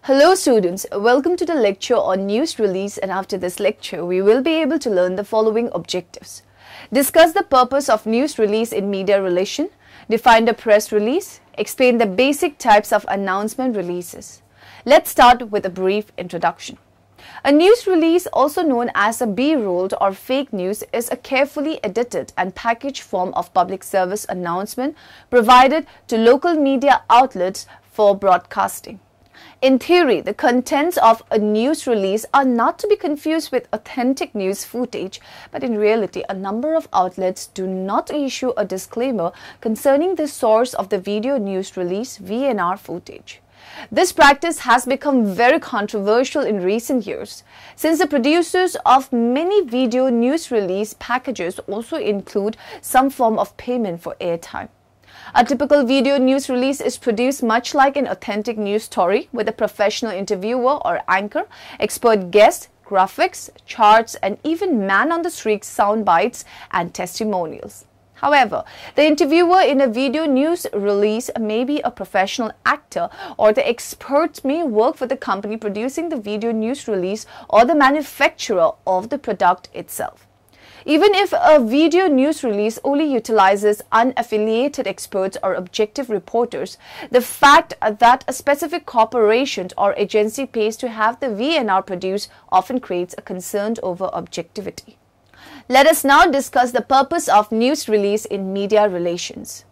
Hello students, welcome to the lecture on news release, and after this lecture we will be able to learn the following objectives. Discuss the purpose of news release in media relation, define the press release, explain the basic types of announcement releases. Let's start with a brief introduction. A news release, also known as a B-rolled or fake news, is a carefully edited and packaged form of public service announcement provided to local media outlets for broadcasting. In theory, the contents of a news release are not to be confused with authentic news footage, but in reality, a number of outlets do not issue a disclaimer concerning the source of the video news release VNR footage. This practice has become very controversial in recent years, since the producers of many video news release packages also include some form of payment for airtime. A typical video news release is produced much like an authentic news story, with a professional interviewer or anchor, expert guest, graphics, charts, and even man-on-the-street sound bites and testimonials. However, the interviewer in a video news release may be a professional actor, or the expert may work for the company producing the video news release or the manufacturer of the product itself. Even if a video news release only utilizes unaffiliated experts or objective reporters, the fact that a specific corporation or agency pays to have the VNR produced often creates a concern over objectivity. Let us now discuss the purpose of news release in media relations.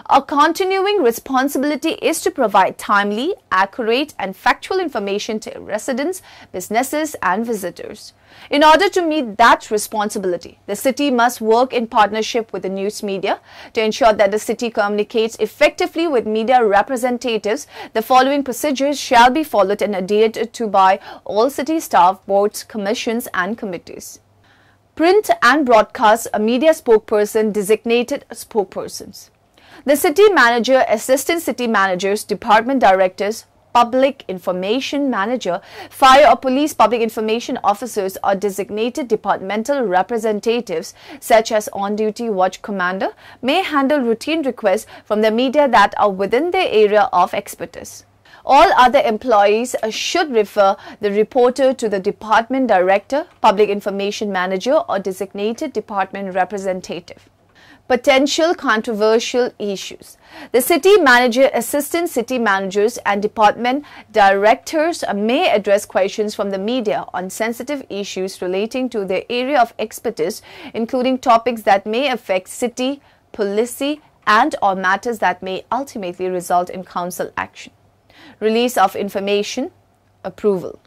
Our continuing responsibility is to provide timely, accurate, and factual information to residents, businesses, and visitors. In order to meet that responsibility, the city must work in partnership with the news media. To ensure that the city communicates effectively with media representatives, the following procedures shall be followed and adhered to by all city staff, boards, commissions, and committees. Print and broadcast a media spokesperson, designated spokespersons. The city manager, assistant city managers, department directors, public information manager, fire or police public information officers, or designated departmental representatives such as on-duty watch commander may handle routine requests from the media that are within their area of expertise. All other employees should refer the reporter to the department director, public information manager, or designated department representative. Potential controversial issues. The city manager, assistant city managers, and department directors may address questions from the media on sensitive issues relating to their area of expertise, including topics that may affect city policy and/or matters that may ultimately result in council action. Release of information. Approval.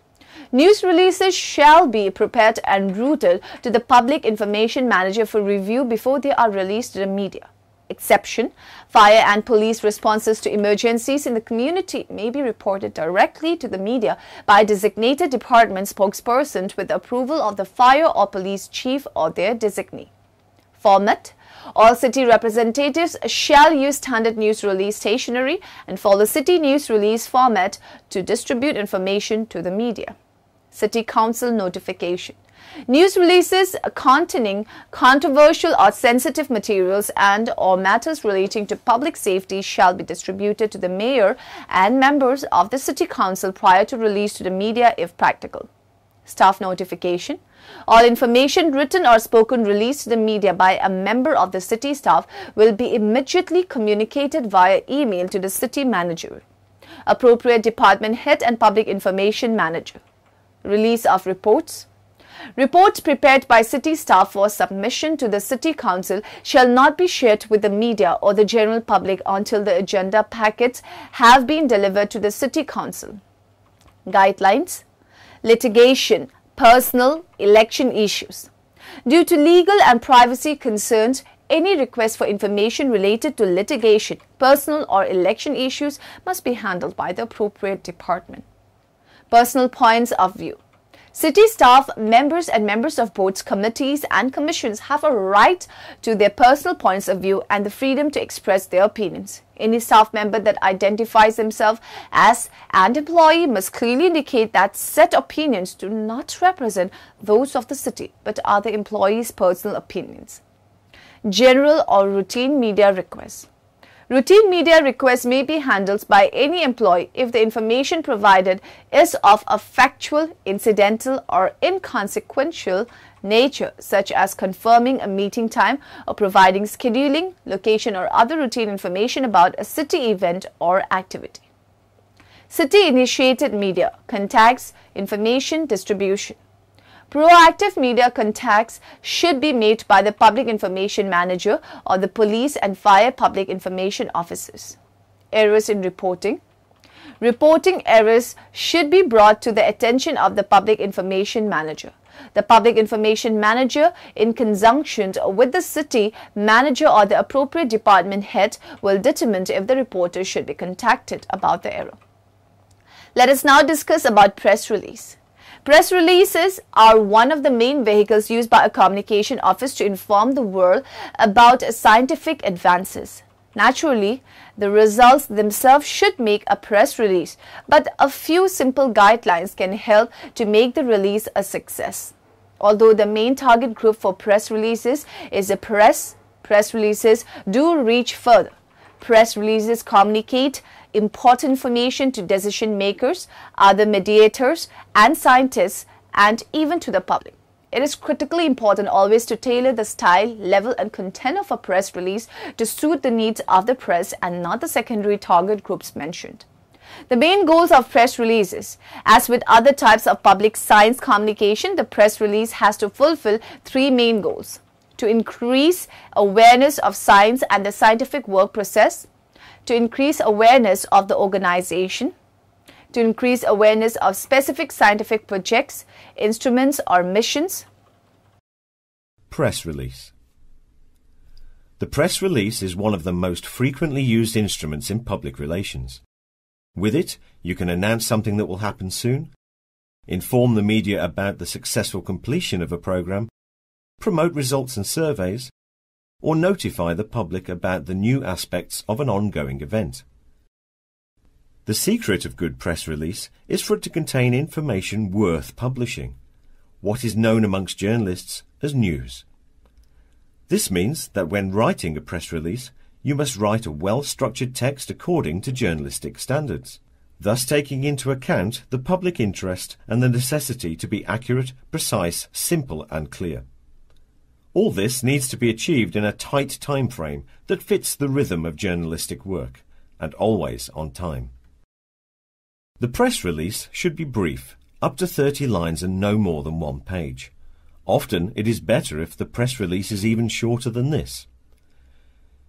News releases shall be prepared and routed to the public information manager for review before they are released to the media. Exception: fire and police responses to emergencies in the community may be reported directly to the media by a designated department spokesperson with the approval of the fire or police chief or their designee. Format: all city representatives shall use standard news release stationery and follow city news release format to distribute information to the media. City Council notification. News releases containing controversial or sensitive materials and/or matters relating to public safety shall be distributed to the mayor and members of the City Council prior to release to the media if practical. Staff notification. All information, written or spoken, released to the media by a member of the city staff will be immediately communicated via email to the city manager, appropriate department head, and public information manager. Release of reports. Reports prepared by city staff for submission to the City Council shall not be shared with the media or the general public until the agenda packets have been delivered to the City Council. Guidelines. Litigation, personal, election issues. Due to legal and privacy concerns, any request for information related to litigation, personal, or election issues must be handled by the appropriate department. Personal points of view. City staff, members, and members of boards, committees, and commissions have a right to their personal points of view and the freedom to express their opinions. Any staff member that identifies himself as an employee must clearly indicate that said opinions do not represent those of the city, but are the employee's personal opinions. General or routine media requests. Routine media requests may be handled by any employee if the information provided is of a factual, incidental, or inconsequential nature, such as confirming a meeting time or providing scheduling, location, or other routine information about a city event or activity. City-initiated media contacts, information distribution. Proactive media contacts should be made by the Public Information Manager or the Police and Fire Public Information Officers. Errors in reporting. Reporting errors should be brought to the attention of the Public Information Manager. The Public Information Manager, in conjunction with the City Manager or the appropriate department head, will determine if the reporter should be contacted about the error. Let us now discuss about press release. Press releases are one of the main vehicles used by a communication office to inform the world about scientific advances. Naturally, the results themselves should make a press release, but a few simple guidelines can help to make the release a success. Although the main target group for press releases is the press releases do reach further. Press releases communicate important information to decision makers, other mediators, and scientists, and even to the public. It is critically important always to tailor the style, level, and content of a press release to suit the needs of the press and not the secondary target groups mentioned. The main goals of press releases. As with other types of public science communication, the press release has to fulfill three main goals: to increase awareness of science and the scientific work process, to increase awareness of the organization, to increase awareness of specific scientific projects, instruments, or missions. Press release. The press release is one of the most frequently used instruments in public relations. With it, you can announce something that will happen soon, inform the media about the successful completion of a program, promote results and surveys, or notify the public about the new aspects of an ongoing event. The secret of good press release is for it to contain information worth publishing, what is known amongst journalists as news. This means that when writing a press release, you must write a well-structured text according to journalistic standards, thus taking into account the public interest and the necessity to be accurate, precise, simple and clear. All this needs to be achieved in a tight time frame that fits the rhythm of journalistic work, and always on time. The press release should be brief, up to 30 lines and no more than 1 page. Often it is better if the press release is even shorter than this.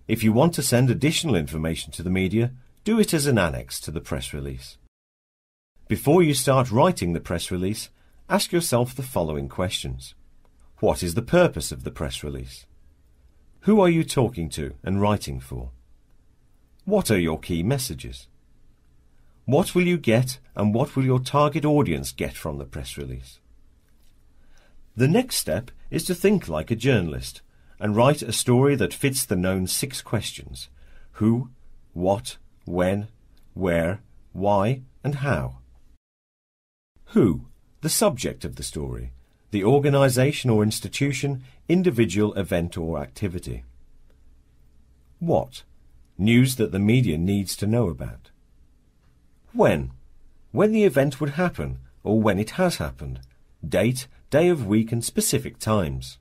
If you want to send additional information to the media, do it as an annex to the press release. Before you start writing the press release, ask yourself the following questions. What is the purpose of the press release? Who are you talking to and writing for? What are your key messages? What will you get and what will your target audience get from the press release? The next step is to think like a journalist and write a story that fits the known 6 questions: who, what, when, where, why, and how. Who, the subject of the story, the organisation or institution, individual, event or activity. What, news that the media needs to know about. When the event would happen or when it has happened, date, day of week and specific times.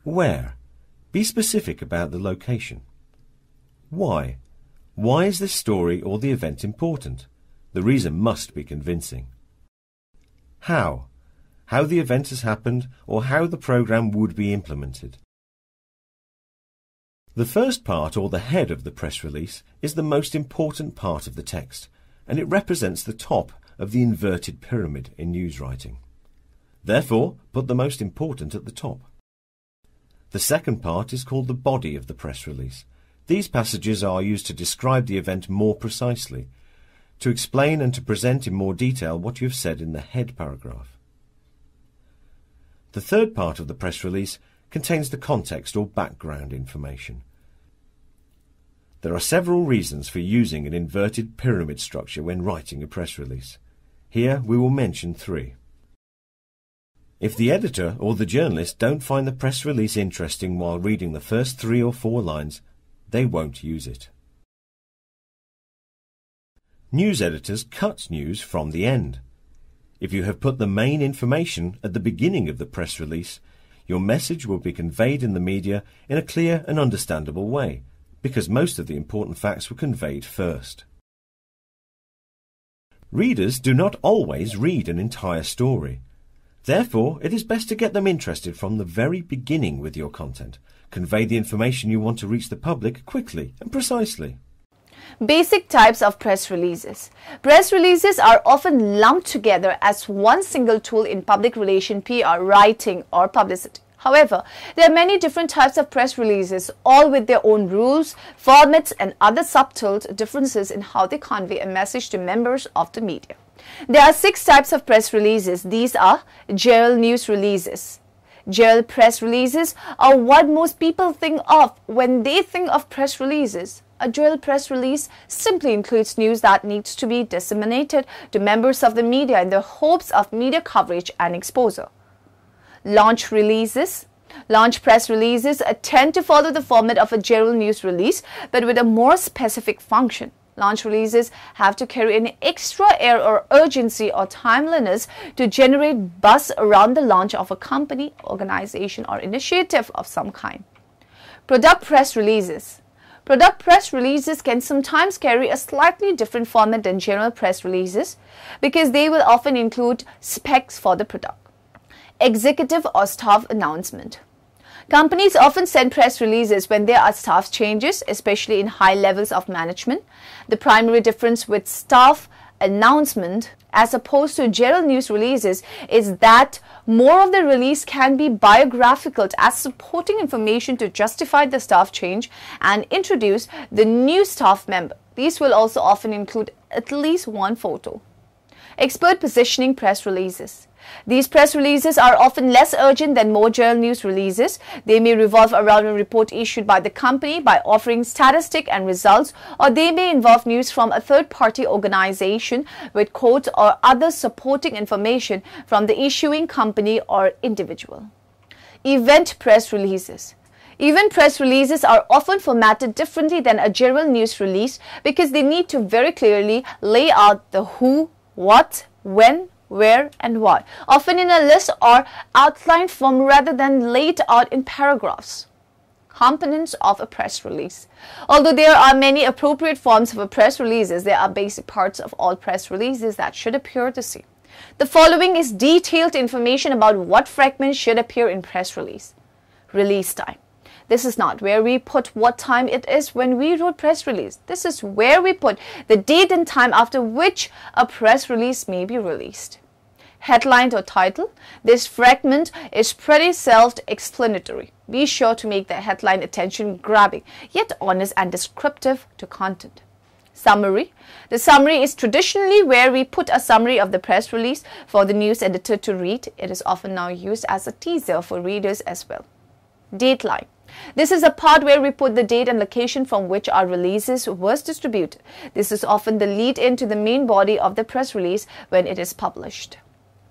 Where, be specific about the location. Why is this story or the event important? The reason must be convincing. How the event has happened or how the programme would be implemented. The first part or the head of the press release is the most important part of the text, and it represents the top of the inverted pyramid in news writing. Therefore, put the most important at the top. The second part is called the body of the press release. These passages are used to describe the event more precisely, to explain and to present in more detail what you have said in the head paragraph. The third part of the press release contains the context or background information. There are several reasons for using an inverted pyramid structure when writing a press release. Here we will mention 3. If the editor or the journalist don't find the press release interesting while reading the first 3 or 4 lines, they won't use it. News editors cut news from the end. If you have put the main information at the beginning of the press release, your message will be conveyed in the media in a clear and understandable way, because most of the important facts were conveyed first. Readers do not always read an entire story. Therefore, it is best to get them interested from the very beginning with your content. Convey the information you want to reach the public quickly and precisely. Basic types of press releases. Press releases are often lumped together as one single tool in public relation PR, writing or publicity. However, there are many different types of press releases, all with their own rules, formats and other subtle differences in how they convey a message to members of the media. There are 6 types of press releases. These are general news releases. General press releases are what most people think of when they think of press releases. A general press release simply includes news that needs to be disseminated to members of the media in the hopes of media coverage and exposure. Launch releases. Launch press releases tend to follow the format of a general news release, but with a more specific function. Launch releases have to carry an extra air or urgency or timeliness to generate buzz around the launch of a company, organization, or initiative of some kind. Product press releases. Product press releases can sometimes carry a slightly different format than general press releases because they will often include specs for the product. Executive or staff announcement. Companies often send press releases when there are staff changes, especially in high levels of management. The primary difference with staff announcement as opposed to general news releases is that more of the release can be biographical as supporting information to justify the staff change and introduce the new staff member. These will also often include at least one photo. Expert positioning press releases. These press releases are often less urgent than more general news releases. They may revolve around a report issued by the company by offering statistics and results, or they may involve news from a third-party organization with quotes or other supporting information from the issuing company or individual. Event press releases. Event press releases are often formatted differently than a general news release because they need to very clearly lay out the who, what, when, where and why, often in a list or outline form rather than laid out in paragraphs. Components of a press release. Although there are many appropriate forms of a press releases, there are basic parts of all press releases that should appear the same. The following is detailed information about what fragments should appear in press release. Release time. This is not where we put what time it is when we wrote press release. This is where we put the date and time after which a press release may be released. Headline or title. This fragment is pretty self-explanatory. Be sure to make the headline attention-grabbing, yet honest and descriptive to content. Summary. The summary is traditionally where we put a summary of the press release for the news editor to read. It is often now used as a teaser for readers as well. Dateline. This is a part where we put the date and location from which our releases was distributed. This is often the lead into the main body of the press release when it is published.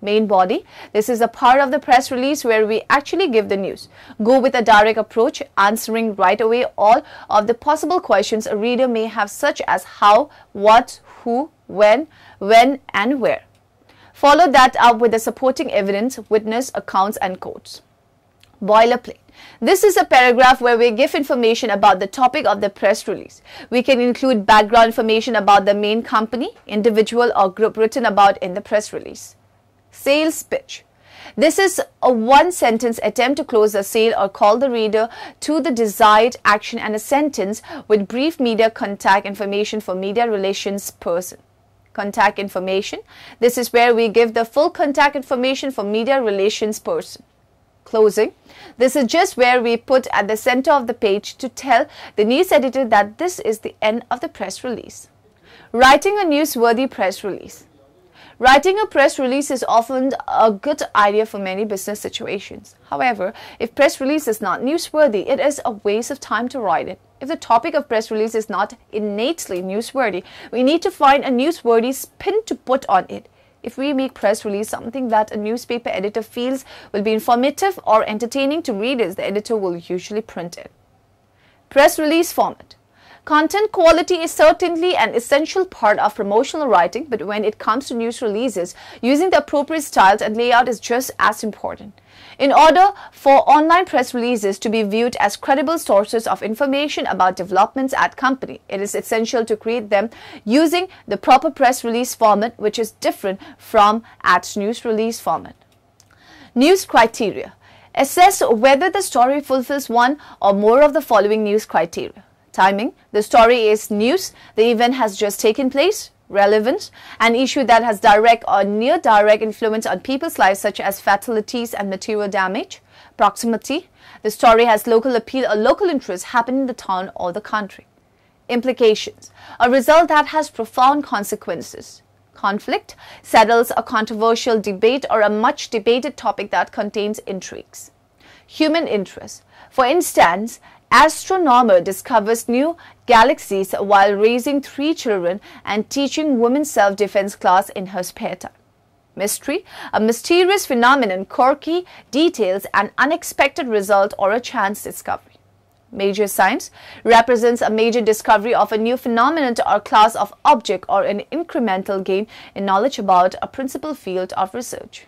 Main body. This is a part of the press release where we actually give the news. Go with a direct approach, answering right away all of the possible questions a reader may have, such as how, what, who, when and where. Follow that up with the supporting evidence, witness, accounts and quotes. Boilerplate. This is a paragraph where we give information about the topic of the press release. We can include background information about the main company, individual or group written about in the press release. Sales pitch. This is a one-sentence attempt to close a sale or call the reader to the desired action and a sentence with brief media contact information for media relations person. Contact information. This is where we give the full contact information for media relations person. Closing. This is just where we put at the center of the page to tell the news editor that this is the end of the press release. Writing a newsworthy press release. Writing a press release is often a good idea for many business situations. However, if press release is not newsworthy, it is a waste of time to write it. If the topic of press release is not innately newsworthy, we need to find a newsworthy spin to put on it. If we make press release something that a newspaper editor feels will be informative or entertaining to readers, the editor will usually print it. Press release format. Content quality is certainly an essential part of promotional writing, but when it comes to news releases, using the appropriate styles and layout is just as important. In order for online press releases to be viewed as credible sources of information about developments at company, it is essential to create them using the proper press release format, which is different from at news release format. News criteria. Assess whether the story fulfills one or more of the following news criteria. Timing. The story is news. The event has just taken place. Relevance. An issue that has direct or near direct influence on people's lives, such as fatalities and material damage. Proximity. The story has local appeal or local interest happening in the town or the country. Implications. A result that has profound consequences. Conflict. Settles a controversial debate or a much debated topic that contains intrigues. Human interest. For instance, astronomer discovers new galaxies while raising 3 children and teaching women's self-defense class in her spare time. Mystery. A mysterious phenomenon, quirky details, an unexpected result, or a chance discovery. Major science. Represents a major discovery of a new phenomenon or class of object or an incremental gain in knowledge about a principal field of research.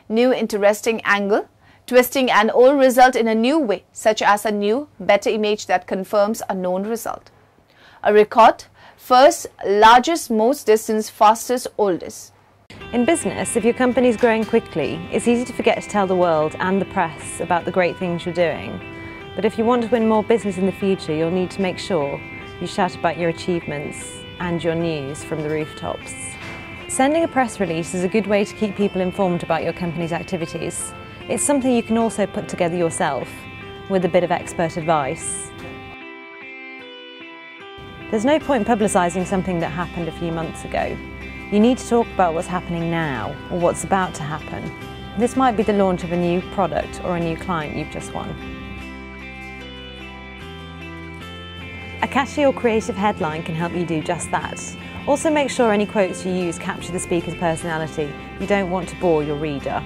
New interesting angle. Twisting an old result in a new way, such as a new, better image that confirms a known result. A record. First, largest, most distance, fastest, oldest. In business, if your company is growing quickly, it's easy to forget to tell the world and the press about the great things you're doing. But if you want to win more business in the future, you'll need to make sure you shout about your achievements and your news from the rooftops. Sending a press release is a good way to keep people informed about your company's activities. It's something you can also put together yourself with a bit of expert advice. There's no point publicising something that happened a few months ago. You need to talk about what's happening now or what's about to happen. This might be the launch of a new product or a new client you've just won. A catchy or creative headline can help you do just that. Also make sure any quotes you use capture the speaker's personality. You don't want to bore your reader.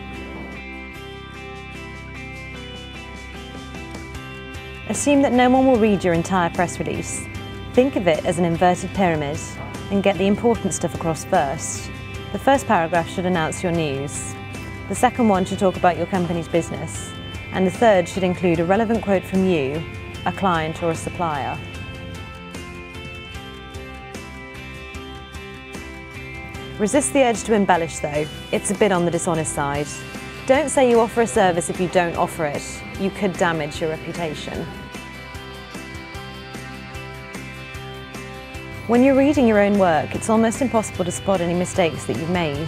Assume that no one will read your entire press release. Think of it as an inverted pyramid and get the important stuff across first. The first paragraph should announce your news. The second one should talk about your company's business. And the third should include a relevant quote from you, a client or a supplier. Resist the urge to embellish though. It's a bit on the dishonest side. Don't say you offer a service if you don't offer it. You could damage your reputation. When you're reading your own work, it's almost impossible to spot any mistakes that you've made.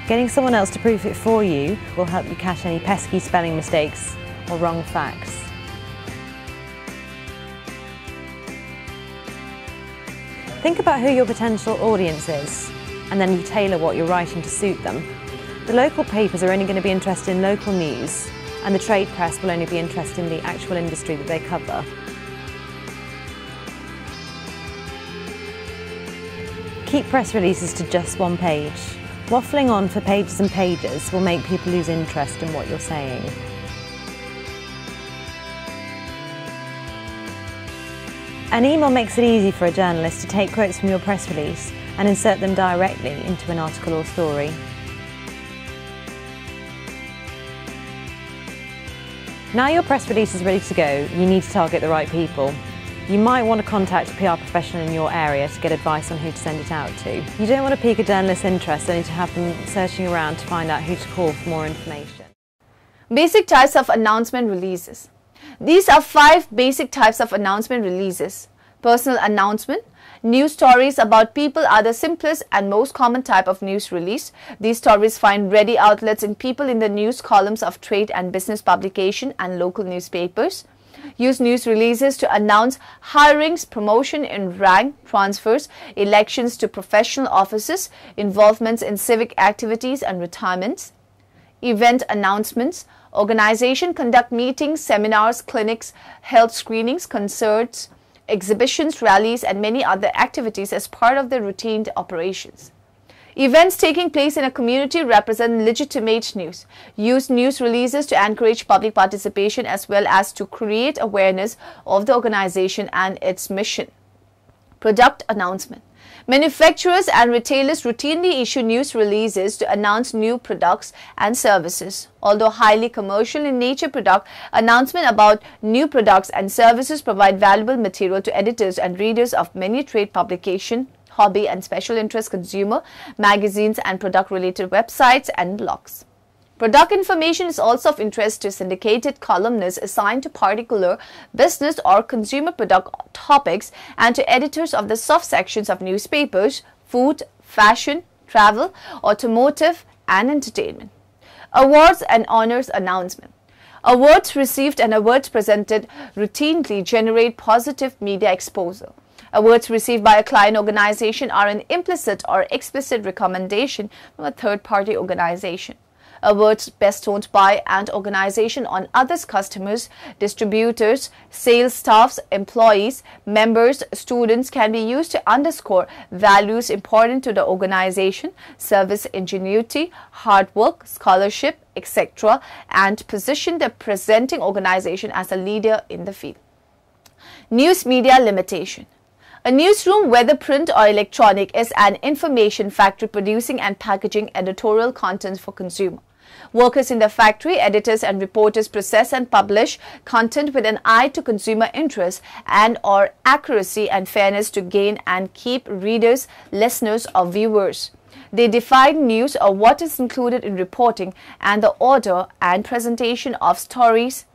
Getting someone else to proof it for you will help you catch any pesky spelling mistakes or wrong facts. Think about who your potential audience is, and then you tailor what you're writing to suit them. The local papers are only going to be interested in local news, and the trade press will only be interested in the actual industry that they cover. Keep press releases to just one page. Waffling on for pages and pages will make people lose interest in what you're saying. An email makes it easy for a journalist to take quotes from your press release and insert them directly into an article or story. Now your press release is ready to go, you need to target the right people. You might want to contact a PR professional in your area to get advice on who to send it out to. You don't want to pique a journalist's interest only to have them searching around to find out who to call for more information. Basic types of announcement releases. These are 5 basic types of announcement releases. Personal announcement. News stories about people are the simplest and most common type of news release. These stories find ready outlets in people in the news columns of trade and business publication and local newspapers. Use news releases to announce hirings, promotion in rank, transfers, elections to professional offices, involvements in civic activities and retirements. Event announcements. Organization conduct meetings, seminars, clinics, health screenings, concerts, exhibitions, rallies, and many other activities as part of their routine operations. Events taking place in a community represent legitimate news. Use news releases to encourage public participation as well as to create awareness of the organization and its mission. Product announcement. Manufacturers and retailers routinely issue news releases to announce new products and services. Although highly commercial in nature, product announcement about new products and services provide valuable material to editors and readers of many trade publications, hobby and special interest consumer magazines, and product-related websites and blogs. Product information is also of interest to syndicated columnists assigned to particular business or consumer product topics and to editors of the soft sections of newspapers, food, fashion, travel, automotive, and entertainment. Awards and honors announcement. Awards received and awards presented routinely generate positive media exposure. Awards received by a client organization are an implicit or explicit recommendation from a third-party organization. Awards bestowed by an organization on others, customers, distributors, sales staffs, employees, members, students can be used to underscore values important to the organization, service, ingenuity, hard work, scholarship, etc., and position the presenting organization as a leader in the field. News media limitation. A newsroom, whether print or electronic, is an information factory producing and packaging editorial content for consumer. Workers in the factory, editors and reporters process and publish content with an eye to consumer interest and or accuracy and fairness to gain and keep readers, listeners or viewers. They define news or what is included in reporting and the order and presentation of stories.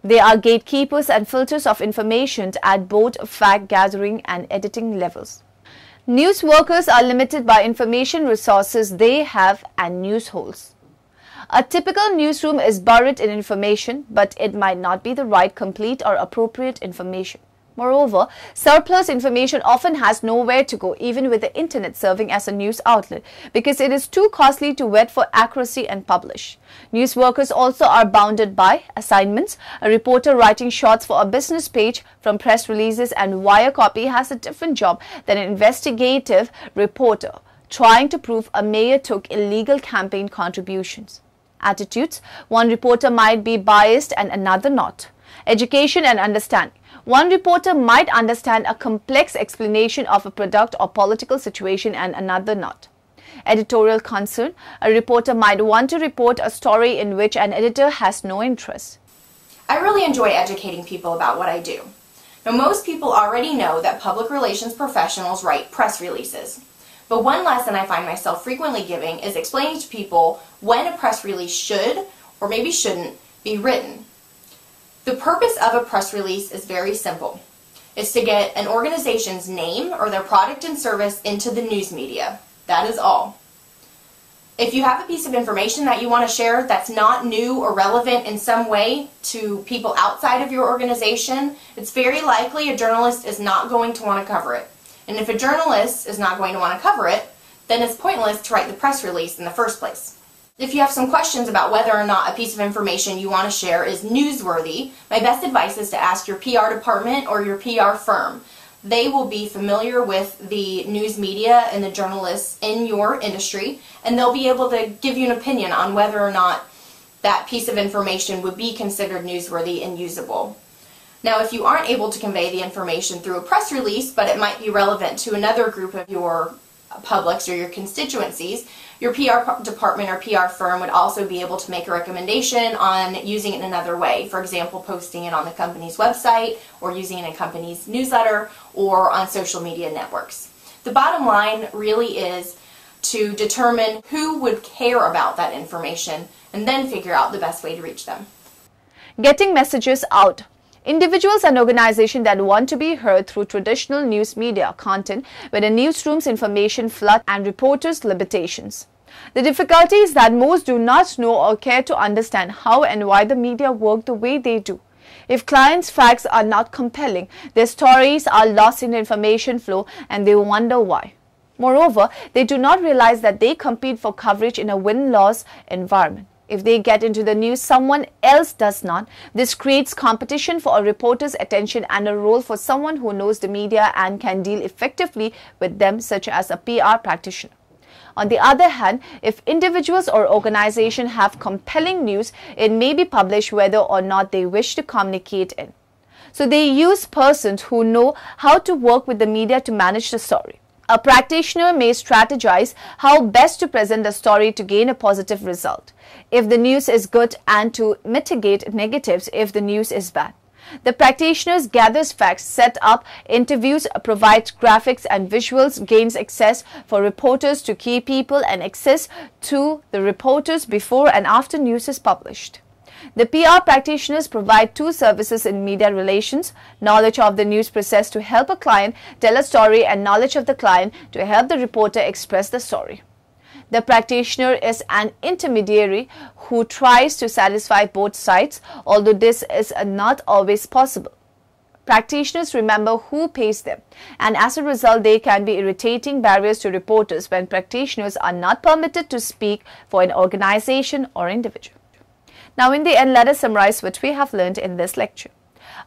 They are gatekeepers and filters of information at both fact gathering and editing levels. News workers are limited by information resources they have and news holes. A typical newsroom is buried in information, but it might not be the right, complete or appropriate information. Moreover, surplus information often has nowhere to go, even with the internet serving as a news outlet, because it is too costly to vet for accuracy and publish. News workers also are bounded by assignments. A reporter writing shots for a business page from press releases and wire copy has a different job than an investigative reporter trying to prove a mayor took illegal campaign contributions. Attitudes. One reporter might be biased and another not. Education and understanding. One reporter might understand a complex explanation of a product or political situation and another not. Editorial concern. A reporter might want to report a story in which an editor has no interest. I really enjoy educating people about what I do. Now, most people already know that public relations professionals write press releases. But one lesson I find myself frequently giving is explaining to people when a press release should, or maybe shouldn't, be written. The purpose of a press release is very simple. It's to get an organization's name or their product and service into the news media. That is all. If you have a piece of information that you want to share that's not new or relevant in some way to people outside of your organization, it's very likely a journalist is not going to want to cover it. And if a journalist is not going to want to cover it, then it's pointless to write the press release in the first place. If you have some questions about whether or not a piece of information you want to share is newsworthy, my best advice is to ask your PR department or your PR firm. They will be familiar with the news media and the journalists in your industry, and they'll be able to give you an opinion on whether or not that piece of information would be considered newsworthy and usable. Now, if you aren't able to convey the information through a press release, but it might be relevant to another group of your publics or your constituencies, your PR department or PR firm would also be able to make a recommendation on using it in another way. For example, posting it on the company's website or using it in a company's newsletter or on social media networks. The bottom line really is to determine who would care about that information and then figure out the best way to reach them. Getting messages out. Individuals and organizations that want to be heard through traditional news media content where the newsroom's information flood and reporters' limitations. The difficulty is that most do not know or care to understand how and why the media work the way they do. If clients' facts are not compelling, their stories are lost in the information flow and they wonder why. Moreover, they do not realize that they compete for coverage in a win-loss environment. If they get into the news, someone else does not. This creates competition for a reporter's attention and a role for someone who knows the media and can deal effectively with them, such as a PR practitioner. On the other hand, if individuals or organizations have compelling news, it may be published whether or not they wish to communicate it. So they use persons who know how to work with the media to manage the story. A practitioner may strategize how best to present the story to gain a positive result if the news is good, and to mitigate negatives if the news is bad. The practitioners gathers facts, set up interviews, provides graphics and visuals, gains access for reporters to key people and access to the reporters before and after news is published. The PR practitioners provide two services in media relations: knowledge of the news process to help a client tell a story, and knowledge of the client to help the reporter express the story. The practitioner is an intermediary who tries to satisfy both sides, although this is not always possible. Practitioners remember who pays them, and as a result they can be irritating barriers to reporters when practitioners are not permitted to speak for an organization or individual. Now in the end, let us summarize what we have learned in this lecture.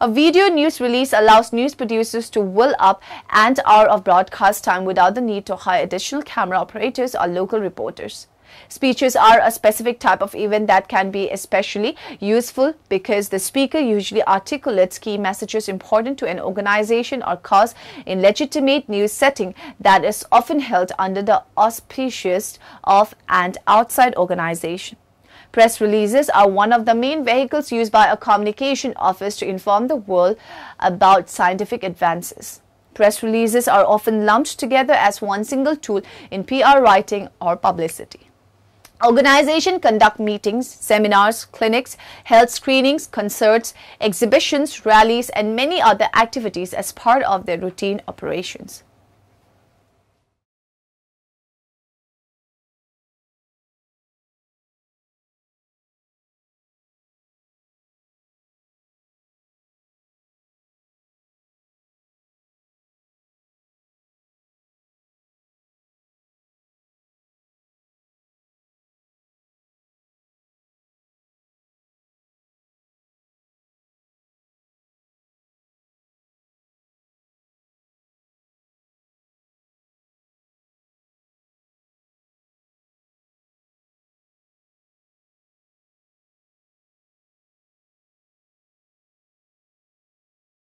A video news release allows news producers to fill up an hour of broadcast time without the need to hire additional camera operators or local reporters. Speeches are a specific type of event that can be especially useful because the speaker usually articulates key messages important to an organization or cause in legitimate news setting that is often held under the auspices of an outside organization. Press releases are one of the main vehicles used by a communication office to inform the world about scientific advances. Press releases are often lumped together as one single tool in PR writing or publicity. Organizations conduct meetings, seminars, clinics, health screenings, concerts, exhibitions, rallies, and many other activities as part of their routine operations.